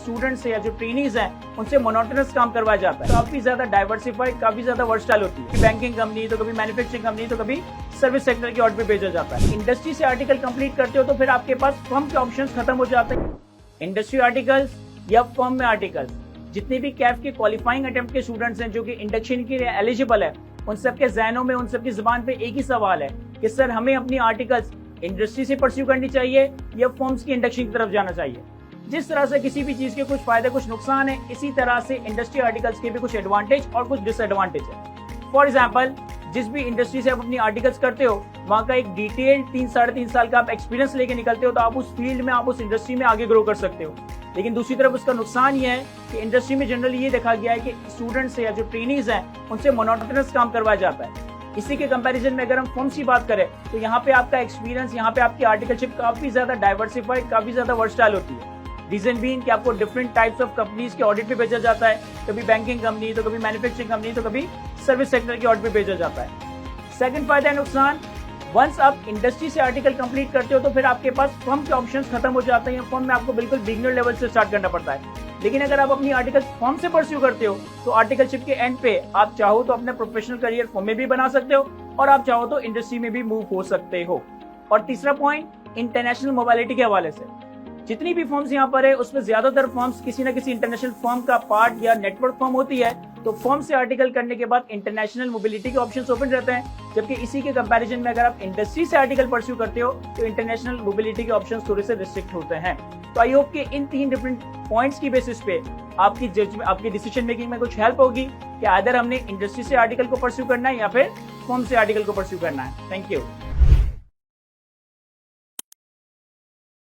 Students या जो trainees हैं उनसे मोनोटोनस काम करवाया जाता है। काफी ज्यादा डाइवर्सिफाइड, काफी ज्यादा वर्सटाइल होती है। बैंकिंग कंपनी तो कभी मैन्युफैक्चरिंग कंपनी तो कभी सर्विस सेक्टर की ऑर्डर पे भेजा जाता है। इंडस्ट्री से आर्टिकल कंप्लीट करते हो तो फिर आपके पास फर्म के ऑप्शंस खत्म हो जाते हैं। इंडस्ट्री आर्टिकल्स या फर्म में आर्टिकल्स, जितने भी कैफ के क्वालिफाइंग अटेम्प्ट के स्टूडेंट्स हैं जो कि इंडक्शन के लिए एलिजिबल है, उन सबके जहनों में, उन सबकी जुबान पे एक ही सवाल है कि सर हमें अपनी आर्टिकल्स इंडस्ट्री से परस्यू करनी चाहिए या फर्म्स की इंडक्शन की तरफ जाना चाहिए। जिस तरह से किसी भी चीज के कुछ फायदे कुछ नुकसान है, इसी तरह से इंडस्ट्री आर्टिकल्स के भी कुछ एडवांटेज और कुछ डिसएडवांटेज है। फॉर एग्जाम्पल, जिस भी इंडस्ट्री से आप अपनी आर्टिकल्स करते हो वहां का एक डिटेल्ड 3-3.5 साल का आप एक्सपीरियंस लेके निकलते हो तो आप उस फील्ड में, आप उस इंडस्ट्री में आगे ग्रो कर सकते हो। लेकिन दूसरी तरफ उसका नुकसान ये है कि इंडस्ट्री में जनरली ये देखा गया है कि स्टूडेंट्स या जो ट्रेनीज हैं उनसे मोनोटोनस काम करवाया जाता है। इसी के कंपैरिजन में अगर हम फर्म्स की बात करें तो यहाँ पे आपका एक्सपीरियंस, यहाँ पे आपकी आर्टिकलशिप काफी ज्यादा डाइवर्सिफाइड, काफी ज्यादा वर्सटाइल होती है। रीजन बीइंग कि आपको डिफरेंट टाइप्स ऑफ कंपनीज के ऑडिट पे भेजा जाता है, कभी बैंकिंग कंपनी तो कभी मैन्युफैक्चरिंग कंपनी तो कभी सर्विस सेक्टर की ऑडिट पे भेजा जाता है। सेकंड फायदा है नुकसान, वंस आप इंडस्ट्री से आर्टिकल कंप्लीट करते हो तो फिर आपके पास फर्म के ऑप्शंस खत्म हो जाते हैं। फर्म में आपको बिल्कुल बिगिनर लेवल से स्टार्ट करना पड़ता है। लेकिन अगर आप अपनी आर्टिकल फर्म से परस्यू करते हो तो आर्टिकलशिप के एंड पे आप चाहो तो अपने प्रोफेशनल करियर फर्म में भी बना सकते हो और आप चाहो तो इंडस्ट्री में भी मूव हो सकते हो। और तीसरा पॉइंट, इंटरनेशनल मोबिलिटी के हवाले से, जितनी भी फर्म्स यहाँ पर है उसमें ज्यादातर फर्म्स किसी न किसी इंटरनेशनल फर्म का पार्ट या नेटवर्क फर्म होती है। तो फर्म से आर्टिकल करने के बाद इंटरनेशनल मोबिलिटी के ऑप्शंस ओपन रहते हैं, जबकि इसी के कंपैरिजन में अगर आप इंडस्ट्री से आर्टिकल परस्यू करते हो तो इंटरनेशनल मोबिलिटी के ऑप्शंस थोड़े से रिस्ट्रिक्ट होते हैं। तो आई होप कि इन 3 डिफरेंट पॉइंट्स की बेसिस पे आपकी जजमेंट, आपकी डिसीजन मेकिंग में कुछ हेल्प होगी कि आइदर हमने इंडस्ट्री से आर्टिकल को परस्यू करना है या फिर फर्म से आर्टिकल को परस्यू करना है। Thank you.